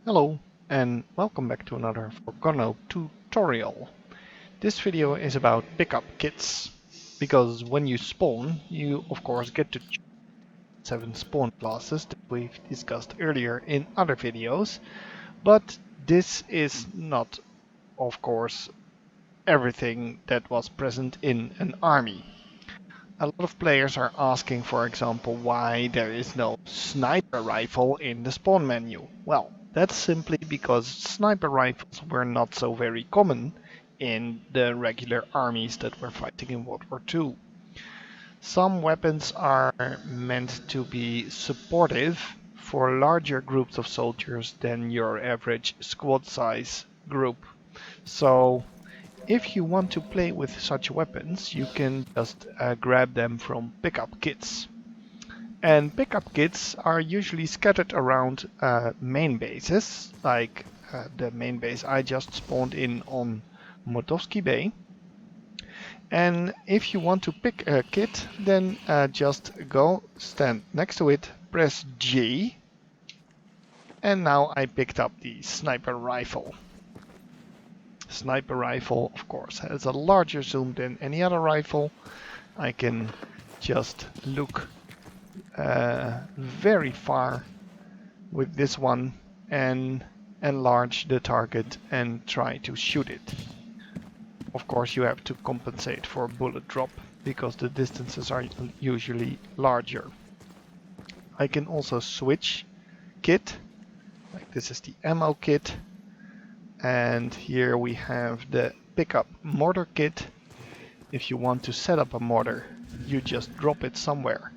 Hello and welcome back to another Forgono tutorial. This video is about pickup kits, because when you spawn you of course get to choose 7 spawn classes that we've discussed earlier in other videos, but this is not of course everything that was present in an army. A lot of players are asking, for example, why there is no sniper rifle in the spawn menu. Well, that's simply because sniper rifles were not so very common in the regular armies that were fighting in World War II. Some weapons are meant to be supportive for larger groups of soldiers than your average squad size group. So if you want to play with such weapons, you can just grab them from pickup kits. And pickup kits are usually scattered around main bases, like the main base I just spawned in on Motovsky Bay. And if you want to pick a kit, then just go stand next to it, press G, and now I picked up the sniper rifle. Sniper rifle, of course, has a larger zoom than any other rifle. I can just look very far with this one and enlarge the target and try to shoot it. Of course, you have to compensate for bullet drop because the distances are usually larger. I can also switch kit, like this is the ammo kit. And here we have the pickup mortar kit. If you want to set up a mortar, you just drop it somewhere.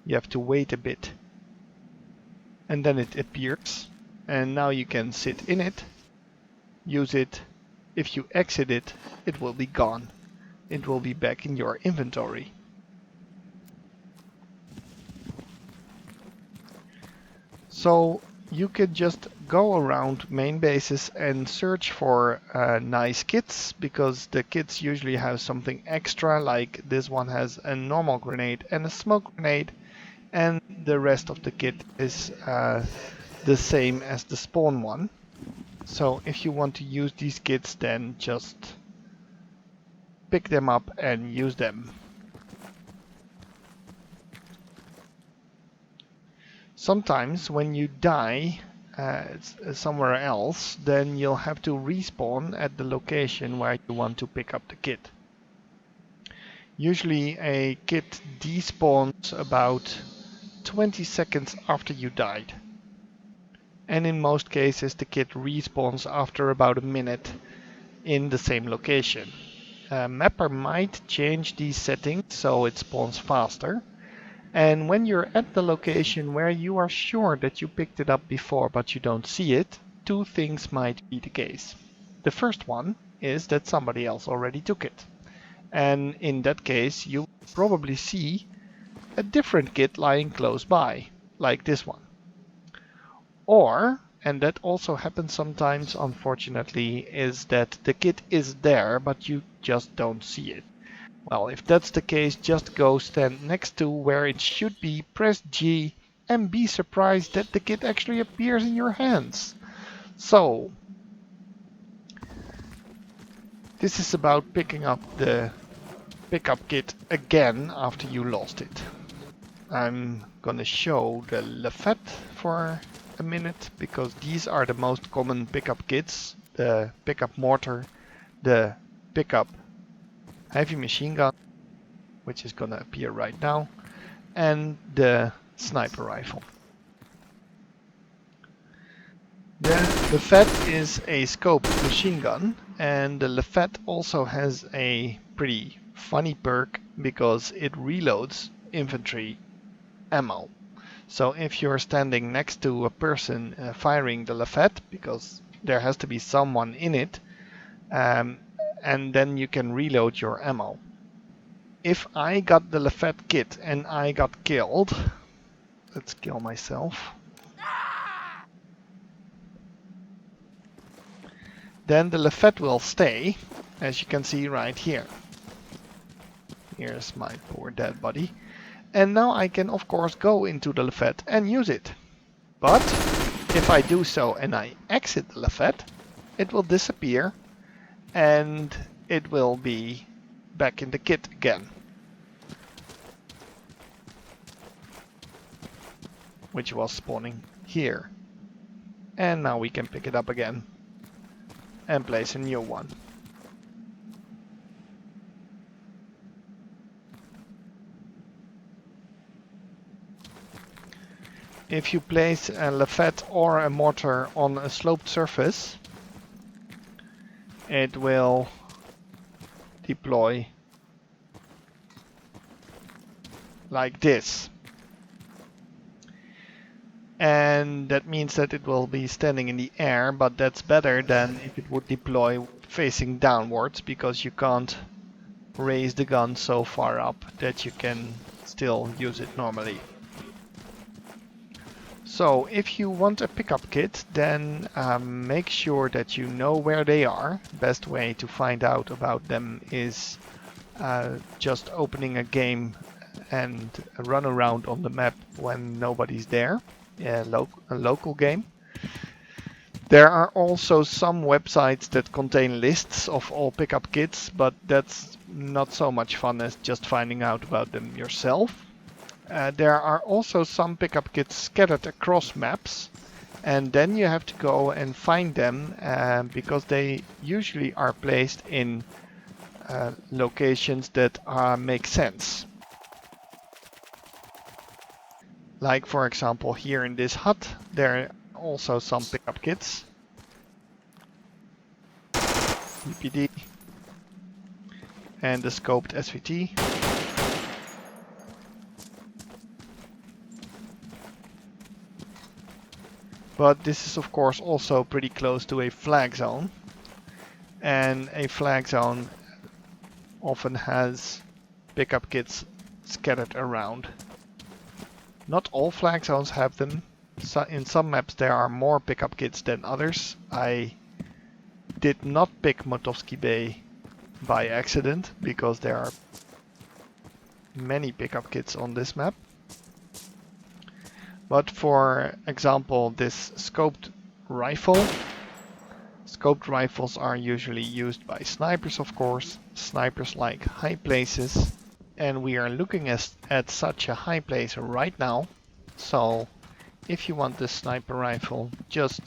You have to wait a bit. And then it appears. And now you can sit in it, use it. If you exit it, it will be gone. It will be back in your inventory. So you can just go around main bases and search for nice kits, because the kits usually have something extra, like this one has a normal grenade and a smoke grenade, and the rest of the kit is the same as the spawn one. So if you want to use these kits, then just pick them up and use them. Sometimes when you die somewhere else, then you'll have to respawn at the location where you want to pick up the kit. Usually a kit despawns about 20 seconds after you died. And in most cases the kit respawns after about a minute in the same location. Mapper might change these settings so it spawns faster. And when you're at the location where you are sure that you picked it up before but you don't see it, two things might be the case. The first one is that somebody else already took it. And in that case, you probably see a different kit lying close by, like this one. Or, and that also happens sometimes unfortunately, is that the kit is there but you just don't see it. Well, if that's the case, just go stand next to where it should be, press G, and be surprised that the kit actually appears in your hands. So, this is about picking up the pickup kit again after you lost it. I'm gonna show the Lafette for a minute, because these are the most common pickup kits. The pickup mortar, the pickup heavy machine gun, which is gonna appear right now, and the sniper rifle. The Lafette is a scoped machine gun, and the Lafette also has a pretty funny perk because it reloads infantry ammo. So if you're standing next to a person firing the Lafette, because there has to be someone in it, and then you can reload your ammo. If I got the Lafette kit and I got killed, let's kill myself, then the Lafette will stay, as you can see right here. Here's my poor dead body. And now I can of course go into the Lafette and use it. But if I do so and I exit the lafette, it will disappear and it will be back in the kit again. Which was spawning here. And now we can pick it up again and place a new one. If you place a lafette or a mortar on a sloped surface, it will deploy like this. And that means that it will be standing in the air, but that's better than if it would deploy facing downwards, because you can't raise the gun so far up that you can still use it normally. So if you want a pickup kit, then make sure that you know where they are. Best way to find out about them is just opening a game and run around on the map when nobody's there. A local game. There are also some websites that contain lists of all pickup kits, but that's not so much fun as just finding out about them yourself. There are also some pickup kits scattered across maps, and then you have to go and find them because they usually are placed in locations that make sense. Like for example here in this hut, there are also some pickup kits. EPD and the scoped SVT. But this is of course also pretty close to a flag zone. And a flag zone often has pickup kits scattered around. Not all flag zones have them. So in some maps there are more pickup kits than others. I did not pick Motovsky Bay by accident because there are many pickup kits on this map. But for example, this scoped rifle. Scoped rifles are usually used by snipers, of course. Snipers like high places. And we are looking at such a high place right now. So if you want this sniper rifle, just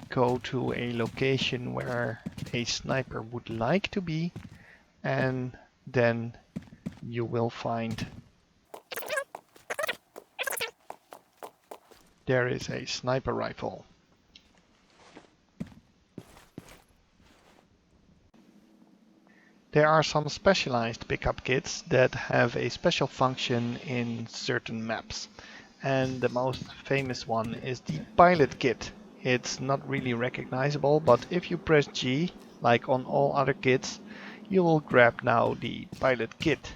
go to a location where a sniper would like to be, and then you will find there is a sniper rifle. There are some specialized pickup kits that have a special function in certain maps. And the most famous one is the pilot kit. It's not really recognizable, but if you press G, like on all other kits, you will grab now the pilot kit.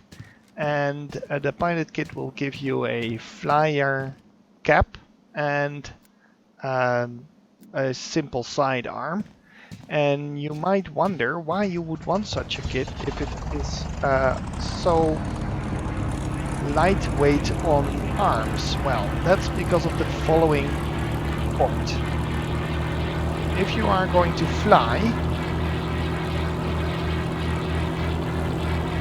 And the pilot kit will give you a flyer cap and a simple sidearm. And you might wonder why you would want such a kit if it is so lightweight on arms. Well, that's because of the following point. If you are going to fly,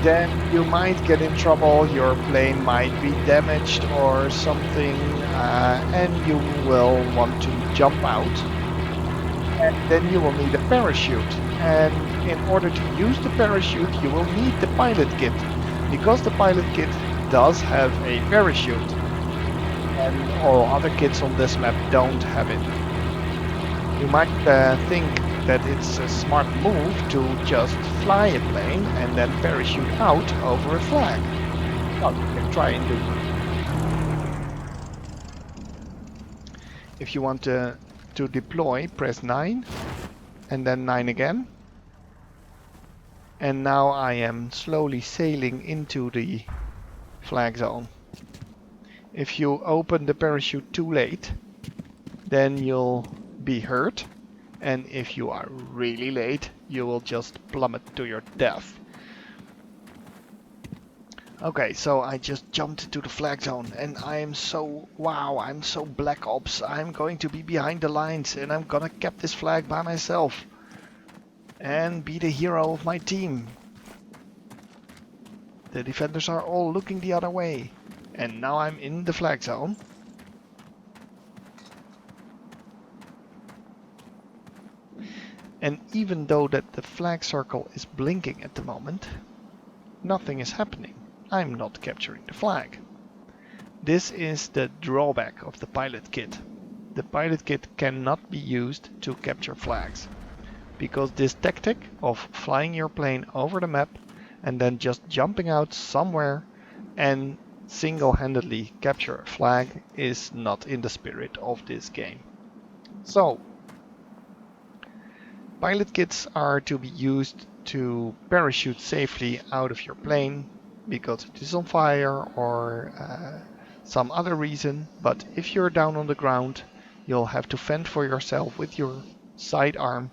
then you might get in trouble, your plane might be damaged or something, and you will want to jump out. And then you will need a parachute. And in order to use the parachute, you will need the pilot kit. Because the pilot kit does have a parachute. And all other kits on this map don't have it. You might think that it's a smart move to just fly a plane and then parachute out over a flag. Well, you can try and do it. If you want to deploy, press 9 and then 9 again. And now I am slowly sailing into the flag zone. If you open the parachute too late, then you'll be hurt. And if you are really late, you will just plummet to your death. Okay, so I just jumped into the flag zone and I am so, wow, I'm so Black Ops. I'm going to be behind the lines and I'm gonna cap this flag by myself and be the hero of my team. The defenders are all looking the other way and now I'm in the flag zone. And even though that the flag circle is blinking at the moment, nothing is happening. I'm not capturing the flag. This is the drawback of the pilot kit. The pilot kit cannot be used to capture flags, because this tactic of flying your plane over the map and then just jumping out somewhere and single-handedly capture a flag is not in the spirit of this game. So, pilot kits are to be used to parachute safely out of your plane because it is on fire or some other reason, but if you're down on the ground, you'll have to fend for yourself with your sidearm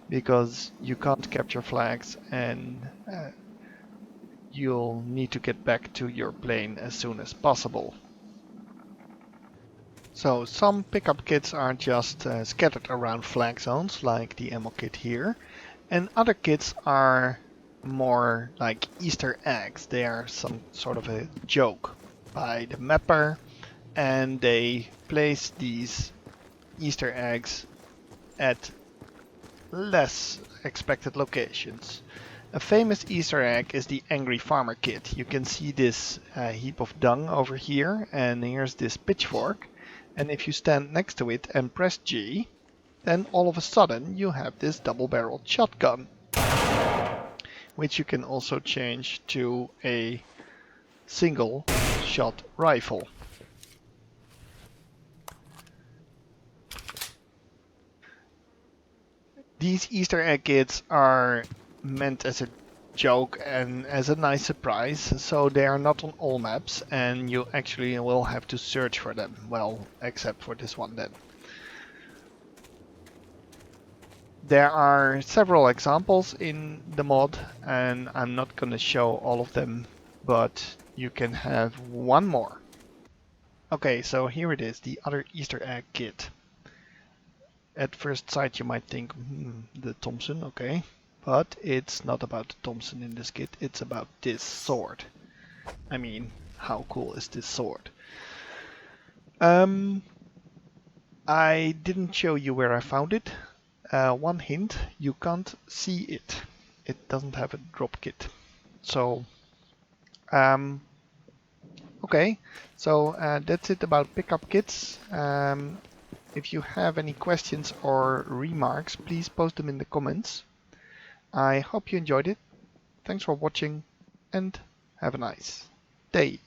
because you can't capture flags and you'll need to get back to your plane as soon as possible. So some pickup kits are just scattered around flag zones, like the ammo kit here, and other kits are more like Easter eggs. They are some sort of a joke by the mapper, and they place these Easter eggs at less expected locations. A famous Easter egg is the Angry Farmer kit. You can see this heap of dung over here, and here's this pitchfork. And if you stand next to it and press G, then all of a sudden you have this double-barreled shotgun, which you can also change to a single-shot rifle. These Easter egg kits are meant as a joke and as a nice surprise, so they are not on all maps and you actually will have to search for them. Well, except for this one then. There are several examples in the mod and I'm not gonna show all of them, but you can have one more. Okay, so here it is, the other Easter egg kit. At first sight you might think, the Thompson, okay. But it's not about the Thompson in this kit, it's about this sword. I mean, how cool is this sword? I didn't show you where I found it. One hint, you can't see it. It doesn't have a drop kit. So, okay, so that's it about pickup kits. If you have any questions or remarks, please post them in the comments. I hope you enjoyed it. Thanks for watching and have a nice day.